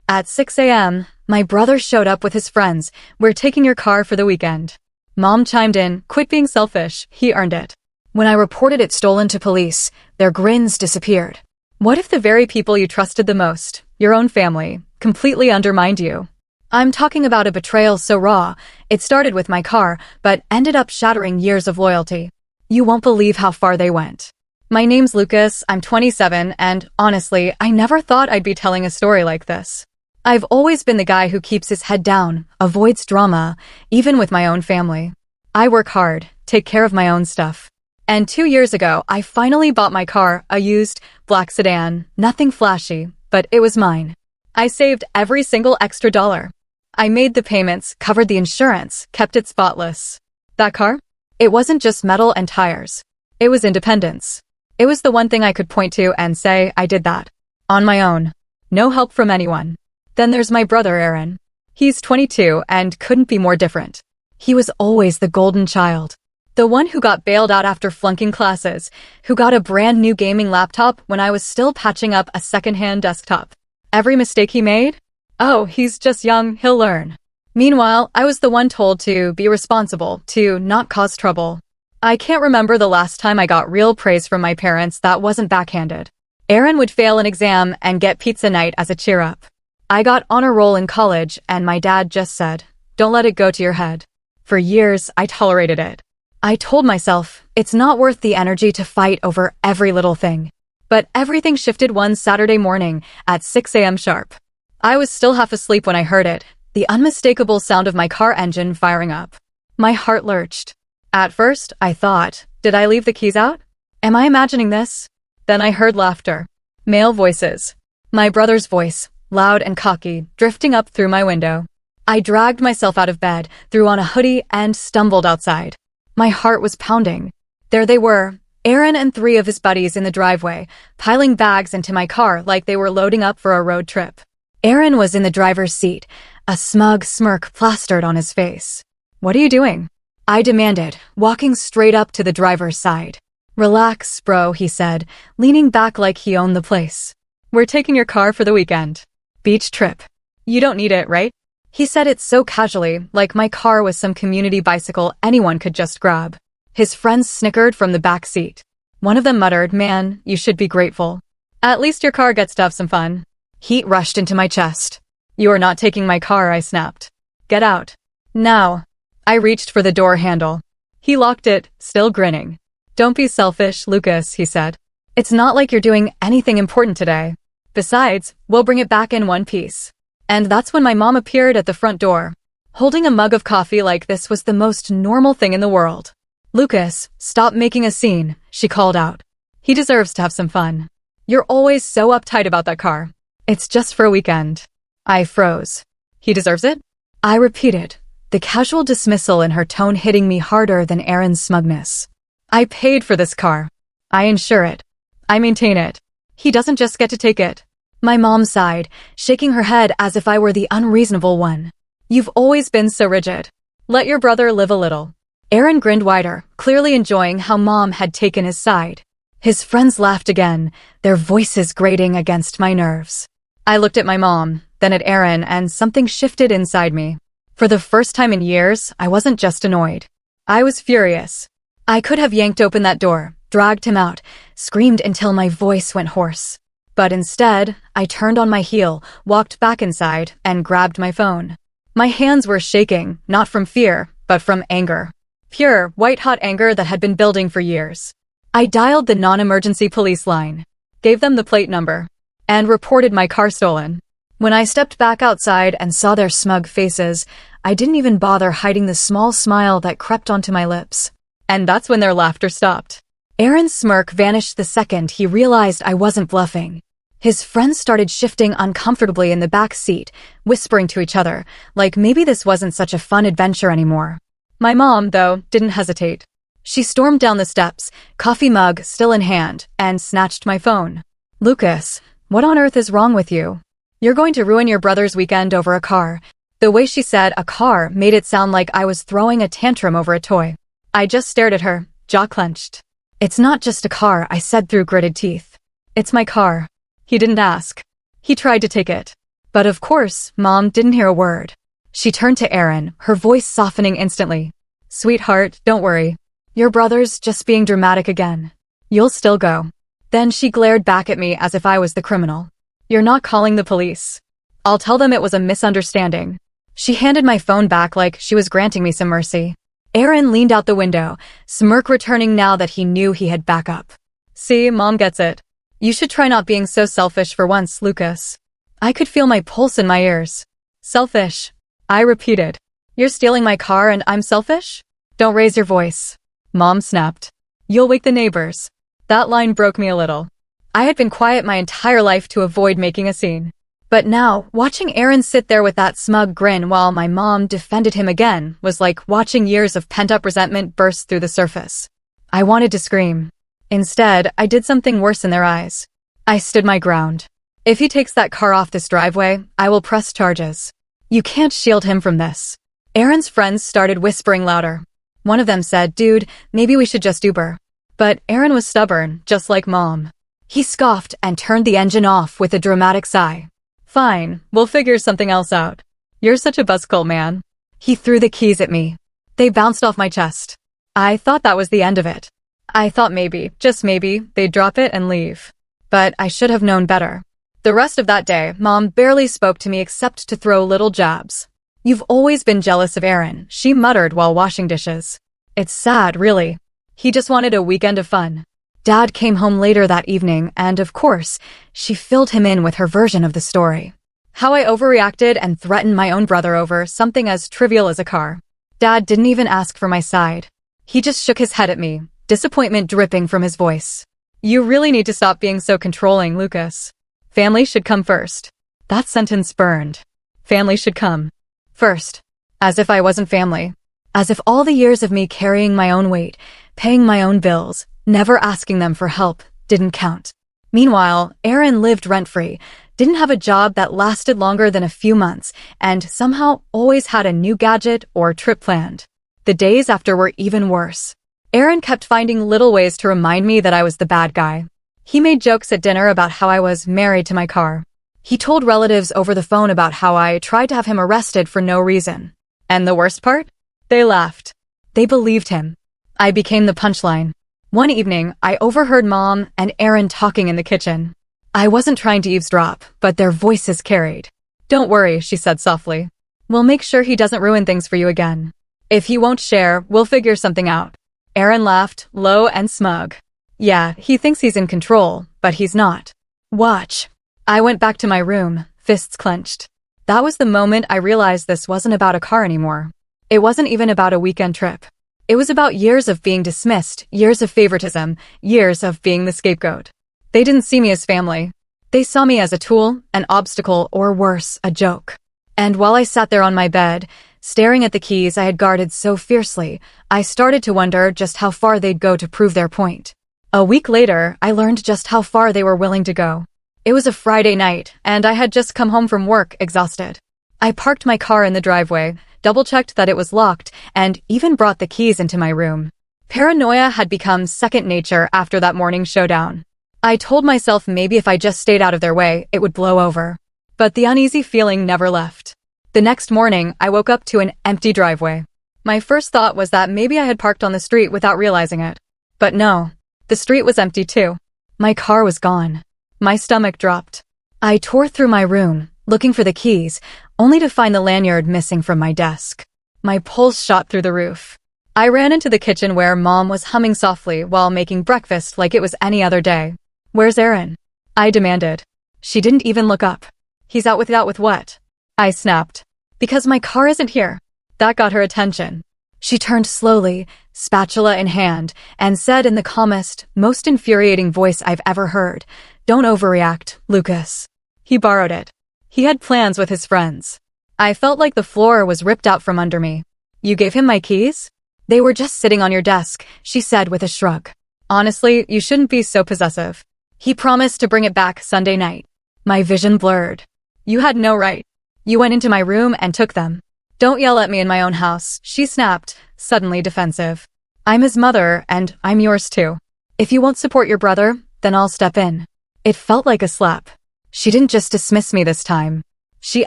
At 6 a.m., my brother showed up with his friends. "We're taking your car for the weekend." Mom chimed in, "Quit being selfish, he earned it." When I reported it stolen to police, their grins disappeared. What if the very people you trusted the most, your own family, completely undermined you? I'm talking about a betrayal so raw, it started with my car, but ended up shattering years of loyalty. You won't believe how far they went. My name's Lucas, I'm 27, and honestly, I never thought I'd be telling a story like this. I've always been the guy who keeps his head down, avoids drama, even with my own family. I work hard, take care of my own stuff. And 2 years ago, I finally bought my car, a used, black sedan, nothing flashy, but it was mine. I saved every single extra dollar. I made the payments, covered the insurance, kept it spotless. That car? It wasn't just metal and tires. It was independence. It was the one thing I could point to and say, I did that. On my own. No help from anyone. Then there's my brother Aaron. He's 22 and couldn't be more different. He was always the golden child. The one who got bailed out after flunking classes, who got a brand new gaming laptop when I was still patching up a secondhand desktop. Every mistake he made? Oh, he's just young, he'll learn. Meanwhile, I was the one told to be responsible, to not cause trouble. I can't remember the last time I got real praise from my parents that wasn't backhanded. Aaron would fail an exam and get pizza night as a cheer-up. I got honor roll in college, and my dad just said, "Don't let it go to your head." For years, I tolerated it. I told myself, it's not worth the energy to fight over every little thing. But everything shifted one Saturday morning at 6 a.m. sharp. I was still half asleep when I heard it, the unmistakable sound of my car engine firing up. My heart lurched. At first, I thought, did I leave the keys out? Am I imagining this? Then I heard laughter. Male voices. My brother's voice, loud and cocky, drifting up through my window. I dragged myself out of bed, threw on a hoodie, and stumbled outside. My heart was pounding. There they were, Aaron and 3 of his buddies in the driveway, piling bags into my car like they were loading up for a road trip. Aaron was in the driver's seat, a smug smirk plastered on his face. "What are you doing?" I demanded, walking straight up to the driver's side. "Relax, bro," he said, leaning back like he owned the place. "We're taking your car for the weekend. Beach trip. You don't need it, right?" He said it so casually, like my car was some community bicycle anyone could just grab. His friends snickered from the back seat. One of them muttered, "Man, you should be grateful. At least your car gets to have some fun." Heat rushed into my chest. "You are not taking my car," I snapped. "Get out. Now." I reached for the door handle. He locked it, still grinning. "Don't be selfish, Lucas," he said. "It's not like you're doing anything important today. Besides, we'll bring it back in one piece." And that's when my mom appeared at the front door. Holding a mug of coffee like this was the most normal thing in the world. "Lucas, stop making a scene," she called out. "He deserves to have some fun. You're always so uptight about that car. It's just for a weekend." I froze. "He deserves it?" I repeated, the casual dismissal in her tone hitting me harder than Aaron's smugness. "I paid for this car. I insure it. I maintain it. He doesn't just get to take it." My mom sighed, shaking her head as if I were the unreasonable one. "You've always been so rigid. Let your brother live a little." Aaron grinned wider, clearly enjoying how Mom had taken his side. His friends laughed again, their voices grating against my nerves. I looked at my mom, then at Aaron, and something shifted inside me. For the first time in years, I wasn't just annoyed. I was furious. I could have yanked open that door, dragged him out, screamed until my voice went hoarse. But instead, I turned on my heel, walked back inside, and grabbed my phone. My hands were shaking, not from fear, but from anger. Pure, white-hot anger that had been building for years. I dialed the non-emergency police line, gave them the plate number, and reported my car stolen. When I stepped back outside and saw their smug faces, I didn't even bother hiding the small smile that crept onto my lips. And that's when their laughter stopped. Aaron's smirk vanished the second he realized I wasn't bluffing. His friends started shifting uncomfortably in the back seat, whispering to each other, like maybe this wasn't such a fun adventure anymore. My mom, though, didn't hesitate. She stormed down the steps, coffee mug still in hand, and snatched my phone. "Lucas, what on earth is wrong with you? You're going to ruin your brother's weekend over a car." The way she said a car made it sound like I was throwing a tantrum over a toy. I just stared at her, jaw clenched. "It's not just a car," I said through gritted teeth. "It's my car." He didn't ask. He tried to take it. But of course, Mom didn't hear a word. She turned to Aaron, her voice softening instantly. Sweetheart, don't worry. Your brother's just being dramatic again. You'll still go. Then she glared back at me as if I was the criminal. You're not calling the police. I'll tell them it was a misunderstanding. She handed my phone back like she was granting me some mercy. Aaron leaned out the window, smirk returning now that he knew he had backup. See, Mom gets it. You should try not being so selfish for once, Lucas. I could feel my pulse in my ears. Selfish. I repeated. You're stealing my car and I'm selfish? Don't raise your voice. Mom snapped. You'll wake the neighbors. That line broke me a little. I had been quiet my entire life to avoid making a scene. But now, watching Aaron sit there with that smug grin while my mom defended him again was like watching years of pent-up resentment burst through the surface. I wanted to scream. Instead, I did something worse in their eyes. I stood my ground. If he takes that car off this driveway, I will press charges. You can't shield him from this. Aaron's friends started whispering louder. One of them said, dude, maybe we should just Uber. But Aaron was stubborn, just like Mom. He scoffed and turned the engine off with a dramatic sigh. Fine, we'll figure something else out. You're such a buzzkill, man. He threw the keys at me. They bounced off my chest. I thought that was the end of it. I thought maybe, just maybe, they'd drop it and leave. But I should have known better. The rest of that day, Mom barely spoke to me except to throw little jabs. You've always been jealous of Aaron, she muttered while washing dishes. It's sad, really. He just wanted a weekend of fun. Dad came home later that evening and, of course, she filled him in with her version of the story. How I overreacted and threatened my own brother over something as trivial as a car. Dad didn't even ask for my side. He just shook his head at me, disappointment dripping from his voice. You really need to stop being so controlling, Lucas. Family should come first. That sentence burned. Family should come first. As if I wasn't family. As if all the years of me carrying my own weight, paying my own bills, never asking them for help, didn't count. Meanwhile, Aaron lived rent-free, didn't have a job that lasted longer than a few months, and somehow always had a new gadget or trip planned. The days after were even worse. Aaron kept finding little ways to remind me that I was the bad guy. He made jokes at dinner about how I was married to my car. He told relatives over the phone about how I tried to have him arrested for no reason. And the worst part? They laughed. They believed him. I became the punchline. One evening, I overheard Mom and Aaron talking in the kitchen. I wasn't trying to eavesdrop, but their voices carried. Don't worry, she said softly. We'll make sure he doesn't ruin things for you again. If he won't share, we'll figure something out. Aaron laughed, low and smug. Yeah, he thinks he's in control, but he's not. Watch. I went back to my room, fists clenched. That was the moment I realized this wasn't about a car anymore. It wasn't even about a weekend trip. It was about years of being dismissed, years of favoritism, years of being the scapegoat. They didn't see me as family. They saw me as a tool, an obstacle, or worse, a joke. And while I sat there on my bed, staring at the keys I had guarded so fiercely, I started to wonder just how far they'd go to prove their point. A week later, I learned just how far they were willing to go. It was a Friday night, and I had just come home from work, exhausted. I parked my car in the driveway, double-checked that it was locked, and even brought the keys into my room. Paranoia had become second nature after that morning showdown. I told myself maybe if I just stayed out of their way, it would blow over. But the uneasy feeling never left. The next morning, I woke up to an empty driveway. My first thought was that maybe I had parked on the street without realizing it. But no, the street was empty too. My car was gone. My stomach dropped. I tore through my room, looking for the keys, only to find the lanyard missing from my desk. My pulse shot through the roof. I ran into the kitchen where Mom was humming softly while making breakfast like it was any other day. Where's Aaron? I demanded. She didn't even look up. He's out with what? I snapped. Because my car isn't here. That got her attention. She turned slowly, spatula in hand, and said in the calmest, most infuriating voice I've ever heard, "Don't overreact, Lucas." He borrowed it. He had plans with his friends. I felt like the floor was ripped out from under me. You gave him my keys? They were just sitting on your desk, she said with a shrug. Honestly, you shouldn't be so possessive. He promised to bring it back Sunday night. My vision blurred. You had no right. You went into my room and took them. Don't yell at me in my own house, she snapped, suddenly defensive. I'm his mother, and I'm yours too. If you won't support your brother, then I'll step in. It felt like a slap. She didn't just dismiss me this time. She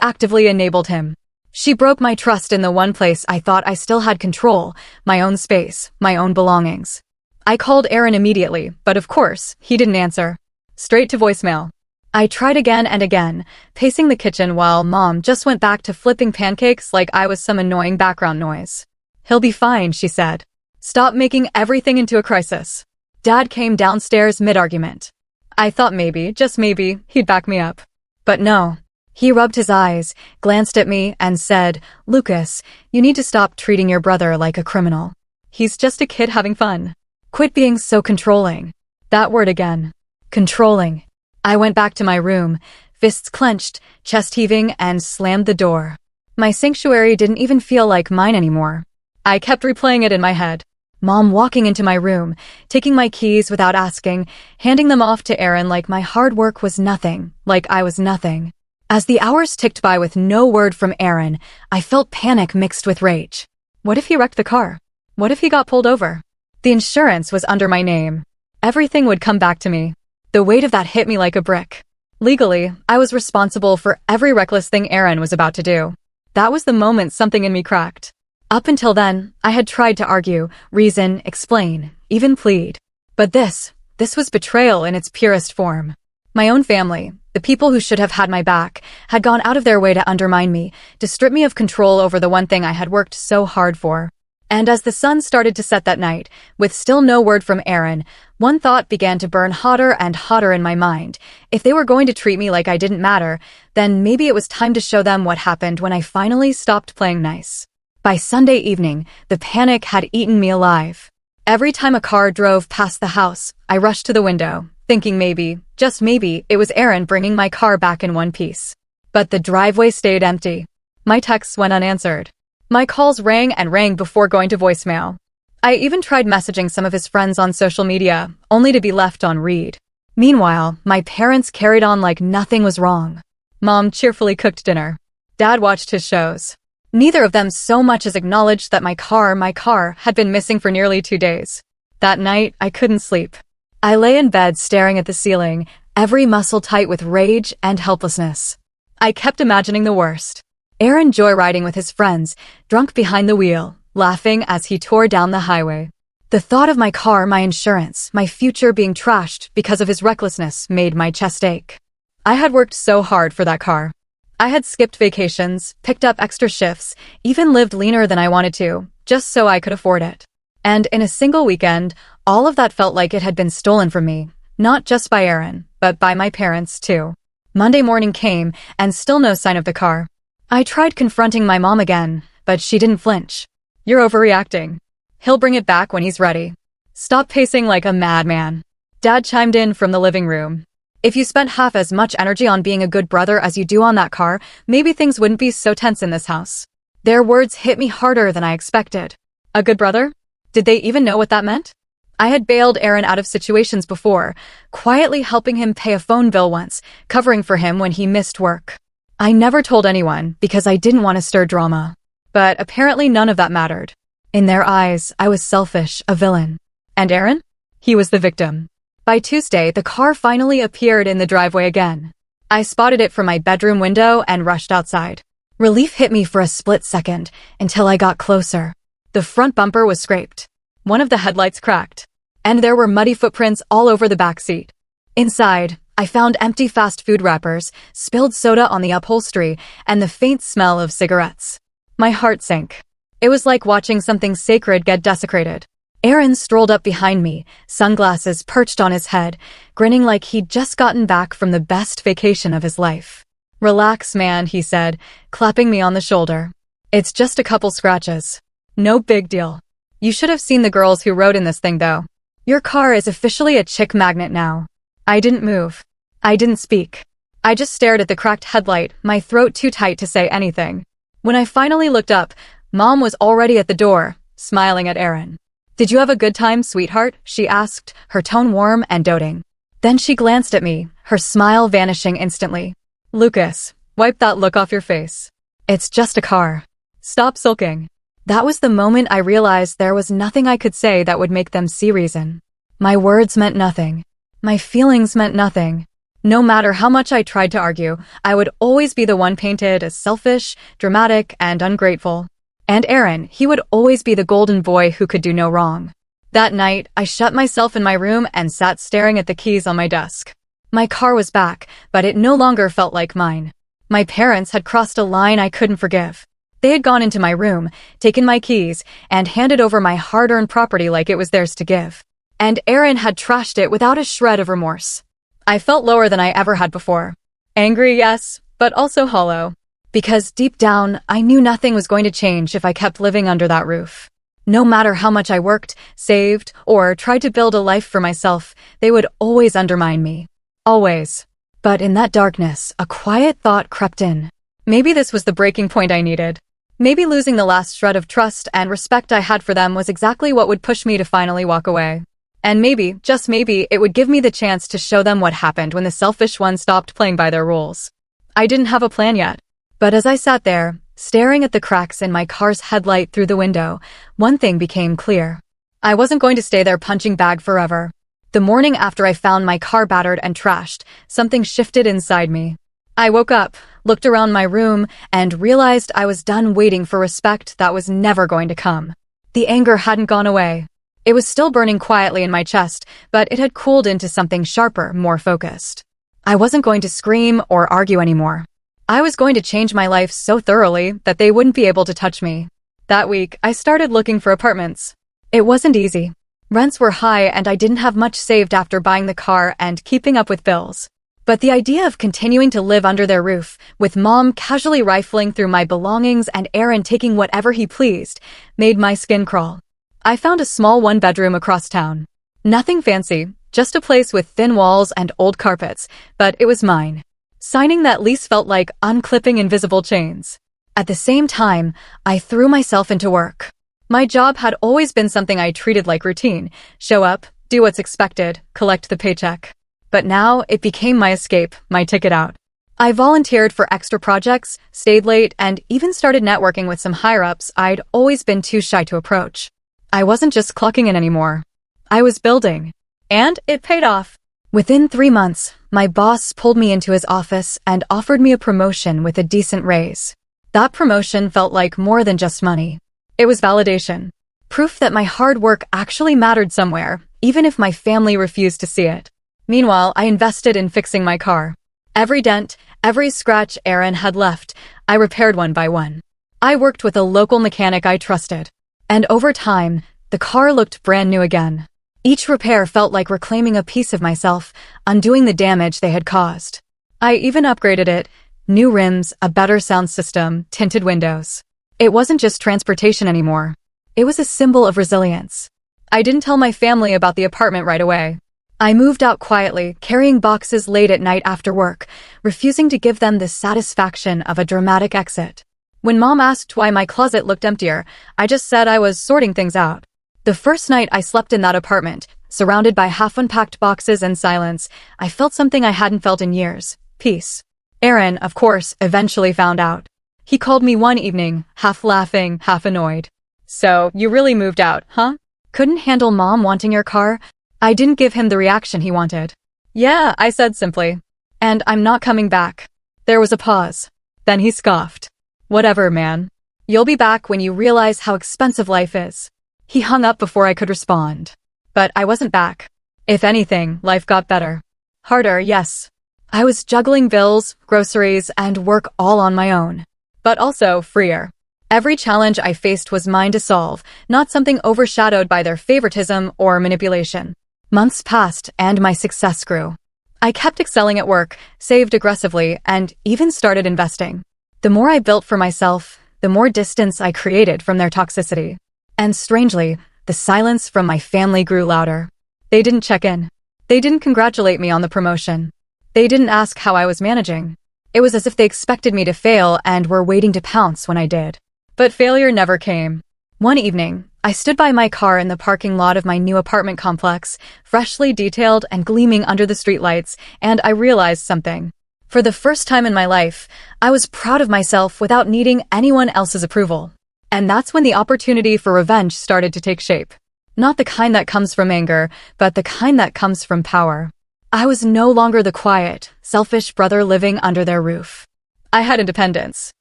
actively enabled him. She broke my trust in the one place I thought I still had control, my own space, my own belongings. I called Aaron immediately, but of course, he didn't answer. Straight to voicemail. I tried again and again, pacing the kitchen while Mom just went back to flipping pancakes like I was some annoying background noise. "He'll be fine," she said. "Stop making everything into a crisis." Dad came downstairs mid-argument. I thought maybe, just maybe, he'd back me up. But no. He rubbed his eyes, glanced at me, and said, "Lucas, you need to stop treating your brother like a criminal. He's just a kid having fun. Quit being so controlling." That word again. Controlling. I went back to my room, fists clenched, chest heaving, and slammed the door. My sanctuary didn't even feel like mine anymore. I kept replaying it in my head. Mom walking into my room, taking my keys without asking, handing them off to Aaron like my hard work was nothing, like I was nothing. As the hours ticked by with no word from Aaron, I felt panic mixed with rage. What if he wrecked the car? What if he got pulled over? The insurance was under my name. Everything would come back to me. The weight of that hit me like a brick. Legally, I was responsible for every reckless thing Aaron was about to do. That was the moment something in me cracked. Up until then, I had tried to argue, reason, explain, even plead. But this was betrayal in its purest form. My own family, the people who should have had my back, had gone out of their way to undermine me, to strip me of control over the one thing I had worked so hard for. And as the sun started to set that night, with still no word from Aaron, one thought began to burn hotter and hotter in my mind. If they were going to treat me like I didn't matter, then maybe it was time to show them what happened when I finally stopped playing nice. By Sunday evening, the panic had eaten me alive. Every time a car drove past the house, I rushed to the window, thinking maybe, just maybe, it was Aaron bringing my car back in one piece. But the driveway stayed empty. My texts went unanswered. My calls rang and rang before going to voicemail. I even tried messaging some of his friends on social media, only to be left on read. Meanwhile, my parents carried on like nothing was wrong. Mom cheerfully cooked dinner. Dad watched his shows. Neither of them so much as acknowledged that my car had been missing for nearly 2 days. That night, I couldn't sleep. I lay in bed staring at the ceiling, every muscle tight with rage and helplessness. I kept imagining the worst. Aaron joyriding with his friends, drunk behind the wheel, laughing as he tore down the highway. The thought of my car, my insurance, my future being trashed because of his recklessness made my chest ache. I had worked so hard for that car. I had skipped vacations, picked up extra shifts, even lived leaner than I wanted to, just so I could afford it. And in a single weekend, all of that felt like it had been stolen from me, not just by Aaron, but by my parents too. Monday morning came, and still no sign of the car. I tried confronting my mom again, but she didn't flinch. "You're overreacting. He'll bring it back when he's ready. Stop pacing like a madman." Dad chimed in from the living room. "If you spent half as much energy on being a good brother as you do on that car, maybe things wouldn't be so tense in this house." Their words hit me harder than I expected. A good brother? Did they even know what that meant? I had bailed Aaron out of situations before, quietly helping him pay a phone bill once, covering for him when he missed work. I never told anyone because I didn't want to stir drama. But apparently none of that mattered. In their eyes, I was selfish, a villain. And Aaron? He was the victim. By Tuesday, the car finally appeared in the driveway again. I spotted it from my bedroom window and rushed outside. Relief hit me for a split second until I got closer. The front bumper was scraped. One of the headlights cracked. And there were muddy footprints all over the back seat. Inside, I found empty fast food wrappers, spilled soda on the upholstery, and the faint smell of cigarettes. My heart sank. It was like watching something sacred get desecrated. Aaron strolled up behind me, sunglasses perched on his head, grinning like he'd just gotten back from the best vacation of his life. "Relax, man," he said, clapping me on the shoulder. "It's just a couple scratches. No big deal. You should have seen the girls who rode in this thing, though. Your car is officially a chick magnet now." I didn't move. I didn't speak. I just stared at the cracked headlight, my throat too tight to say anything. When I finally looked up, Mom was already at the door, smiling at Aaron. "Did you have a good time, sweetheart?" she asked, her tone warm and doting. Then she glanced at me, her smile vanishing instantly. "Lucas, wipe that look off your face. It's just a car. Stop sulking." That was the moment I realized there was nothing I could say that would make them see reason. My words meant nothing. My feelings meant nothing. No matter how much I tried to argue, I would always be the one painted as selfish, dramatic, and ungrateful. And Aaron, he would always be the golden boy who could do no wrong. That night, I shut myself in my room and sat staring at the keys on my desk. My car was back, but it no longer felt like mine. My parents had crossed a line I couldn't forgive. They had gone into my room, taken my keys, and handed over my hard-earned property like it was theirs to give. And Aaron had trashed it without a shred of remorse. I felt lower than I ever had before. Angry, yes, but also hollow. Because deep down, I knew nothing was going to change if I kept living under that roof. No matter how much I worked, saved, or tried to build a life for myself, they would always undermine me. Always. But in that darkness, a quiet thought crept in. Maybe this was the breaking point I needed. Maybe losing the last shred of trust and respect I had for them was exactly what would push me to finally walk away. And maybe, just maybe, it would give me the chance to show them what happened when the selfish ones stopped playing by their rules. I didn't have a plan yet. But as I sat there, staring at the cracks in my car's headlight through the window, one thing became clear. I wasn't going to stay there punching bag forever. The morning after I found my car battered and trashed, something shifted inside me. I woke up, looked around my room, and realized I was done waiting for respect that was never going to come. The anger hadn't gone away. It was still burning quietly in my chest, but it had cooled into something sharper, more focused. I wasn't going to scream or argue anymore. I was going to change my life so thoroughly that they wouldn't be able to touch me. That week, I started looking for apartments. It wasn't easy. Rents were high and I didn't have much saved after buying the car and keeping up with bills. But the idea of continuing to live under their roof, with Mom casually rifling through my belongings and Aaron taking whatever he pleased, made my skin crawl. I found a small one-bedroom across town. Nothing fancy, just a place with thin walls and old carpets, but it was mine. Signing that lease felt like unclipping invisible chains. At the same time, I threw myself into work. My job had always been something I treated like routine. Show up, do what's expected, collect the paycheck. But now it became my escape, my ticket out. I volunteered for extra projects, stayed late, and even started networking with some higher-ups I'd always been too shy to approach. I wasn't just clocking in anymore. I was building. And it paid off. Within 3 months, my boss pulled me into his office and offered me a promotion with a decent raise. That promotion felt like more than just money. It was validation. Proof that my hard work actually mattered somewhere, even if my family refused to see it. Meanwhile, I invested in fixing my car. Every dent, every scratch Aaron had left, I repaired one by one. I worked with a local mechanic I trusted. And over time, the car looked brand new again. Each repair felt like reclaiming a piece of myself, undoing the damage they had caused. I even upgraded it. New rims, a better sound system, tinted windows. It wasn't just transportation anymore. It was a symbol of resilience. I didn't tell my family about the apartment right away. I moved out quietly, carrying boxes late at night after work, refusing to give them the satisfaction of a dramatic exit. When Mom asked why my closet looked emptier, I just said I was sorting things out. The first night I slept in that apartment, surrounded by half-unpacked boxes and silence, I felt something I hadn't felt in years. Peace. Aaron, of course, eventually found out. He called me one evening, half laughing, half annoyed. So, you really moved out, huh? Couldn't handle Mom wanting your car? I didn't give him the reaction he wanted. Yeah, I said simply. And I'm not coming back. There was a pause. Then he scoffed. Whatever, man. You'll be back when you realize how expensive life is. He hung up before I could respond. But I wasn't back. If anything, life got better. Harder, yes. I was juggling bills, groceries, and work all on my own. But also freer. Every challenge I faced was mine to solve, not something overshadowed by their favoritism or manipulation. Months passed and my success grew. I kept excelling at work, saved aggressively, and even started investing. The more I built for myself, the more distance I created from their toxicity. And strangely, the silence from my family grew louder. They didn't check in. They didn't congratulate me on the promotion. They didn't ask how I was managing. It was as if they expected me to fail and were waiting to pounce when I did. But failure never came. One evening, I stood by my car in the parking lot of my new apartment complex, freshly detailed and gleaming under the streetlights, and I realized something. For the first time in my life, I was proud of myself without needing anyone else's approval. And that's when the opportunity for revenge started to take shape. Not the kind that comes from anger, but the kind that comes from power. I was no longer the quiet, selfish brother living under their roof. I had independence.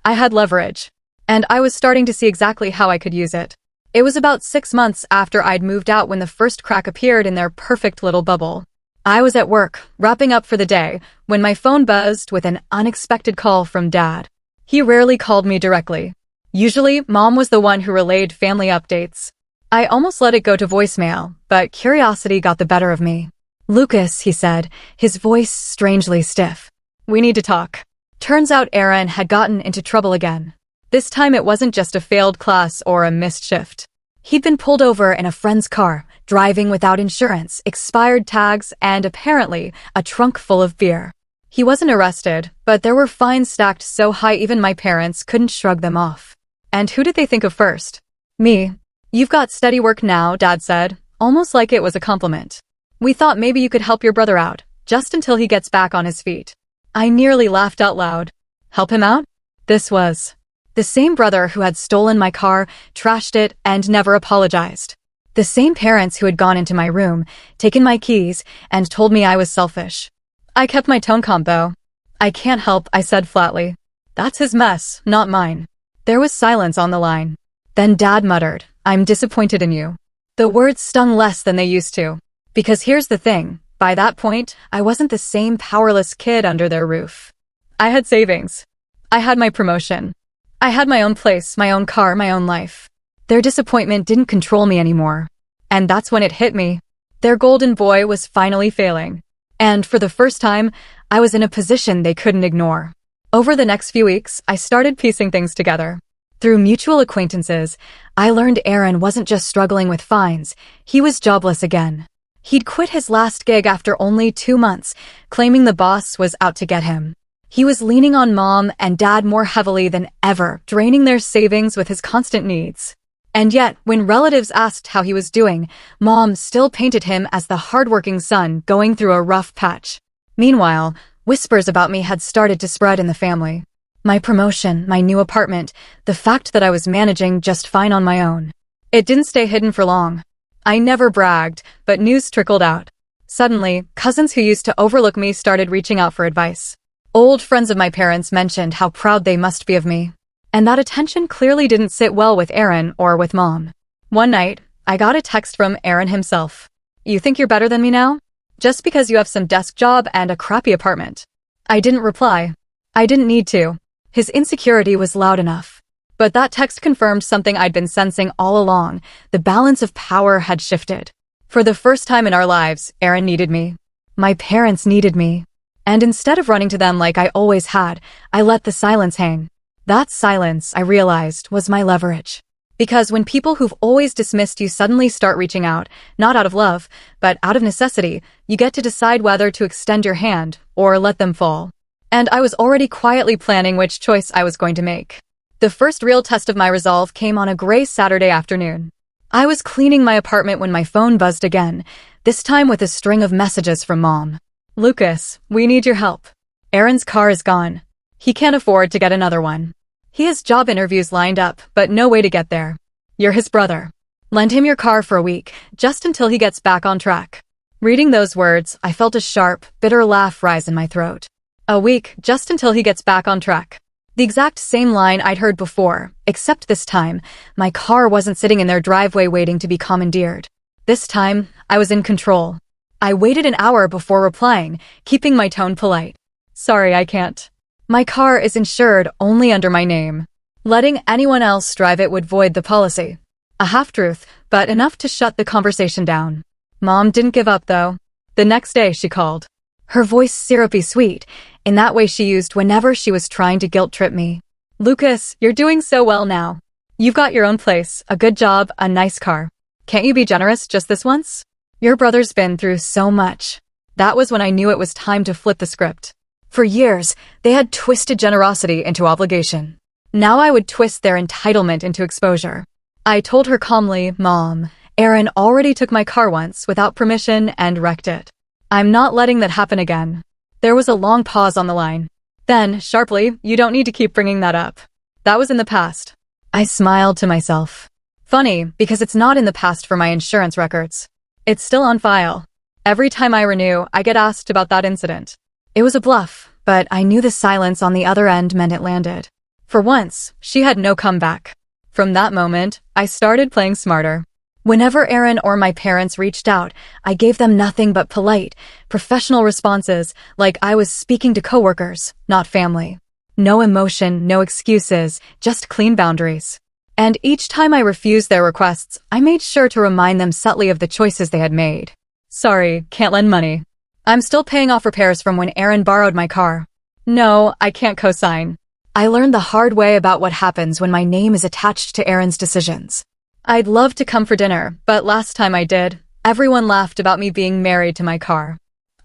I had leverage. And I was starting to see exactly how I could use it. It was about 6 months after I'd moved out when the first crack appeared in their perfect little bubble. I was at work, wrapping up for the day, when my phone buzzed with an unexpected call from Dad. He rarely called me directly. Usually, Mom was the one who relayed family updates. I almost let it go to voicemail, but curiosity got the better of me. "Lucas," he said, his voice strangely stiff. "We need to talk." Turns out Aaron had gotten into trouble again. This time it wasn't just a failed class or a missed shift. He'd been pulled over in a friend's car, driving without insurance, expired tags, and apparently a trunk full of beer. He wasn't arrested, but there were fines stacked so high even my parents couldn't shrug them off. And who did they think of first? Me. "You've got steady work now," Dad said, almost like it was a compliment. "We thought maybe you could help your brother out, just until he gets back on his feet." I nearly laughed out loud. Help him out? This was the same brother who had stolen my car, trashed it, and never apologized. The same parents who had gone into my room, taken my keys, and told me I was selfish. I kept my tone calm though. "I can't help," I said flatly. "That's his mess, not mine." There was silence on the line. Then Dad muttered, "I'm disappointed in you." The words stung less than they used to. Because here's the thing, by that point, I wasn't the same powerless kid under their roof. I had savings. I had my promotion. I had my own place, my own car, my own life. Their disappointment didn't control me anymore. And that's when it hit me. Their golden boy was finally failing. And for the first time, I was in a position they couldn't ignore. Over the next few weeks, I started piecing things together. Through mutual acquaintances, I learned Aaron wasn't just struggling with fines, he was jobless again. He'd quit his last gig after only 2 months, claiming the boss was out to get him. He was leaning on Mom and Dad more heavily than ever, draining their savings with his constant needs. And yet, when relatives asked how he was doing, Mom still painted him as the hardworking son going through a rough patch. Meanwhile, whispers about me had started to spread in the family. My promotion, my new apartment, the fact that I was managing just fine on my own. It didn't stay hidden for long. I never bragged, but news trickled out. Suddenly, cousins who used to overlook me started reaching out for advice. Old friends of my parents mentioned how proud they must be of me. And that attention clearly didn't sit well with Aaron or with Mom. One night, I got a text from Aaron himself. "You think you're better than me now? Just because you have some desk job and a crappy apartment." I didn't reply. I didn't need to. His insecurity was loud enough. But that text confirmed something I'd been sensing all along. The balance of power had shifted. For the first time in our lives, Aaron needed me. My parents needed me. And instead of running to them like I always had, I let the silence hang. That silence, I realized, was my leverage. Because when people who've always dismissed you suddenly start reaching out, not out of love, but out of necessity, you get to decide whether to extend your hand or let them fall. And I was already quietly planning which choice I was going to make. The first real test of my resolve came on a gray Saturday afternoon. I was cleaning my apartment when my phone buzzed again, this time with a string of messages from Mom. "Lucas, we need your help. Aaron's car is gone. He can't afford to get another one. He has job interviews lined up, but no way to get there. You're his brother. Lend him your car for a week, just until he gets back on track." Reading those words, I felt a sharp, bitter laugh rise in my throat. A week, just until he gets back on track. The exact same line I'd heard before, except this time, my car wasn't sitting in their driveway waiting to be commandeered. This time, I was in control. I waited an hour before replying, keeping my tone polite. "Sorry, I can't. My car is insured only under my name. Letting anyone else drive it would void the policy." A half-truth, but enough to shut the conversation down. Mom didn't give up, though. The next day, she called. Her voice syrupy sweet, in that way she used whenever she was trying to guilt-trip me. "Lucas, you're doing so well now. You've got your own place, a good job, a nice car. Can't you be generous just this once? Your brother's been through so much." That was when I knew it was time to flip the script. For years, they had twisted generosity into obligation. Now I would twist their entitlement into exposure. I told her calmly, "Mom, Aaron already took my car once without permission and wrecked it. I'm not letting that happen again." There was a long pause on the line. Then, sharply, "You don't need to keep bringing that up. That was in the past." I smiled to myself. Funny, because it's not in the past for my insurance records. It's still on file. Every time I renew, I get asked about that incident. It was a bluff, but I knew the silence on the other end meant it landed. For once, she had no comeback. From that moment, I started playing smarter. Whenever Aaron or my parents reached out, I gave them nothing but polite, professional responses, like I was speaking to coworkers, not family. No emotion, no excuses, just clean boundaries. And each time I refused their requests, I made sure to remind them subtly of the choices they had made. Sorry, can't lend money. I'm still paying off repairs from when Aaron borrowed my car. No, I can't co-sign. I learned the hard way about what happens when my name is attached to Aaron's decisions. I'd love to come for dinner, but last time I did, everyone laughed about me being married to my car.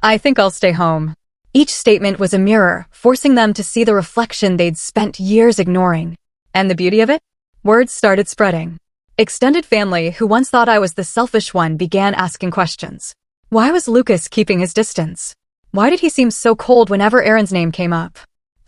I think I'll stay home. Each statement was a mirror, forcing them to see the reflection they'd spent years ignoring. And the beauty of it? Words started spreading. Extended family who once thought I was the selfish one began asking questions. Why was Lucas keeping his distance? Why did he seem so cold whenever Aaron's name came up?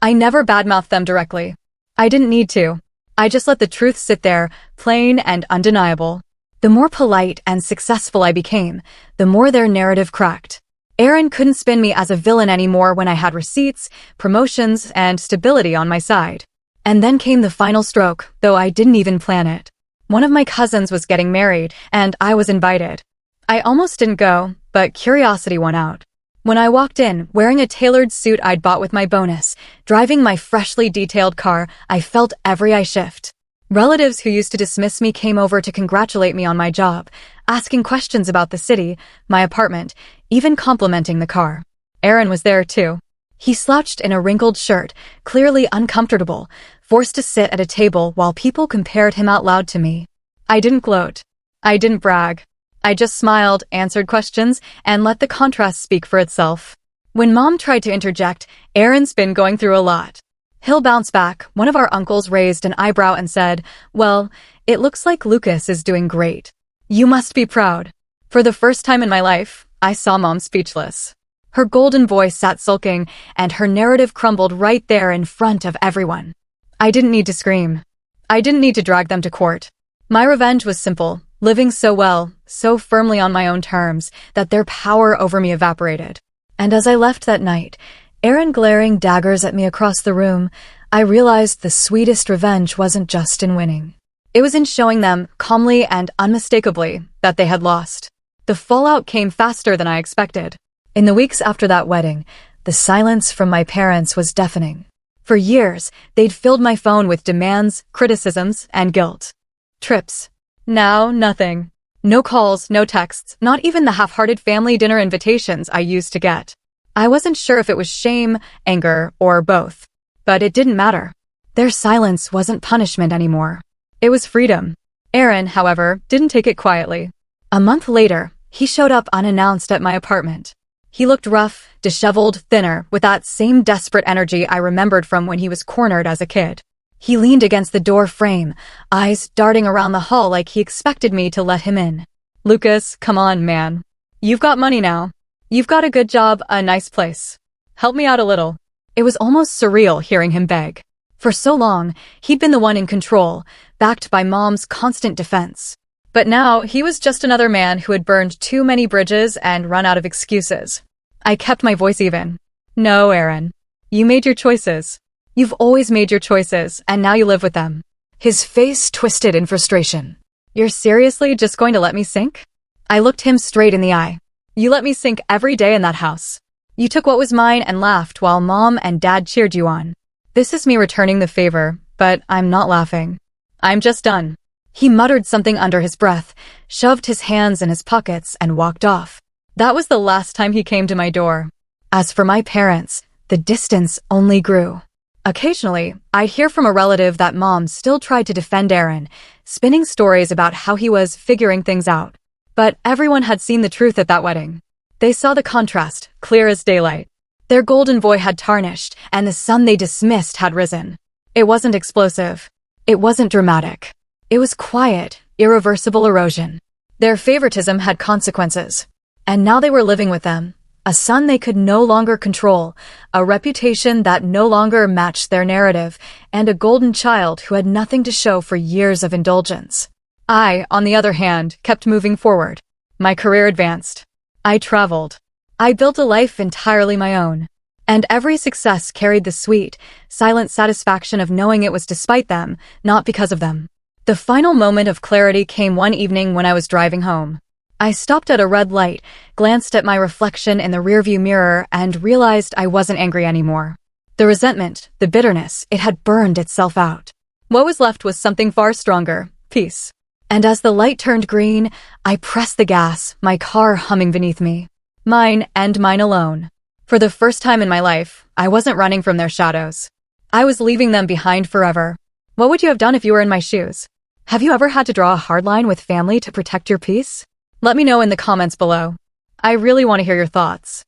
I never badmouthed them directly. I didn't need to. I just let the truth sit there, plain and undeniable. The more polite and successful I became, the more their narrative cracked. Aaron couldn't spin me as a villain anymore when I had receipts, promotions, and stability on my side. And then came the final stroke, though I didn't even plan it. One of my cousins was getting married, and I was invited. I almost didn't go, but curiosity won out. When I walked in, wearing a tailored suit I'd bought with my bonus, driving my freshly detailed car, I felt every eye shift. Relatives who used to dismiss me came over to congratulate me on my job, asking questions about the city, my apartment, even complimenting the car. Aaron was there too. He slouched in a wrinkled shirt, clearly uncomfortable, forced to sit at a table while people compared him out loud to me. I didn't gloat. I didn't brag. I just smiled, answered questions, and let the contrast speak for itself. When Mom tried to interject, Aaron's been going through a lot. He'll bounce back. One of our uncles raised an eyebrow and said, well, it looks like Lucas is doing great. You must be proud. For the first time in my life, I saw Mom speechless. Her golden voice sat sulking, and her narrative crumbled right there in front of everyone. I didn't need to scream. I didn't need to drag them to court. My revenge was simple. Living so well, so firmly on my own terms, that their power over me evaporated. And as I left that night, Aaron glaring daggers at me across the room, I realized the sweetest revenge wasn't just in winning. It was in showing them, calmly and unmistakably, that they had lost. The fallout came faster than I expected. In the weeks after that wedding, the silence from my parents was deafening. For years, they'd filled my phone with demands, criticisms, and guilt. Trips. Now, nothing. No calls, no texts, not even the half-hearted family dinner invitations I used to get. I wasn't sure if it was shame, anger, or both. But it didn't matter. Their silence wasn't punishment anymore. It was freedom. Aaron, however, didn't take it quietly. A month later, he showed up unannounced at my apartment. He looked rough, disheveled, thinner, with that same desperate energy I remembered from when he was cornered as a kid. He leaned against the door frame, eyes darting around the hall like he expected me to let him in. Lucas, come on, man. You've got money now. You've got a good job, a nice place. Help me out a little. It was almost surreal hearing him beg. For so long, he'd been the one in control, backed by Mom's constant defense. But now, he was just another man who had burned too many bridges and run out of excuses. I kept my voice even. No, Aaron. You made your choices. You've always made your choices, and now you live with them. His face twisted in frustration. You're seriously just going to let me sink? I looked him straight in the eye. You let me sink every day in that house. You took what was mine and laughed while Mom and Dad cheered you on. This is me returning the favor, but I'm not laughing. I'm just done. He muttered something under his breath, shoved his hands in his pockets, and walked off. That was the last time he came to my door. As for my parents, the distance only grew. Occasionally, I'd hear from a relative that Mom still tried to defend Aaron, spinning stories about how he was figuring things out. But everyone had seen the truth at that wedding. They saw the contrast, clear as daylight. Their golden boy had tarnished, and the sun they dismissed had risen. It wasn't explosive. It wasn't dramatic. It was quiet, irreversible erosion. Their favoritism had consequences. And now they were living with them. A son they could no longer control, a reputation that no longer matched their narrative, and a golden child who had nothing to show for years of indulgence. I, on the other hand, kept moving forward. My career advanced. I traveled. I built a life entirely my own. And every success carried the sweet, silent satisfaction of knowing it was despite them, not because of them. The final moment of clarity came one evening when I was driving home. I stopped at a red light, glanced at my reflection in the rearview mirror, and realized I wasn't angry anymore. The resentment, the bitterness, it had burned itself out. What was left was something far stronger, peace. And as the light turned green, I pressed the gas, my car humming beneath me. Mine and mine alone. For the first time in my life, I wasn't running from their shadows. I was leaving them behind forever. What would you have done if you were in my shoes? Have you ever had to draw a hard line with family to protect your peace? Let me know in the comments below. I really want to hear your thoughts.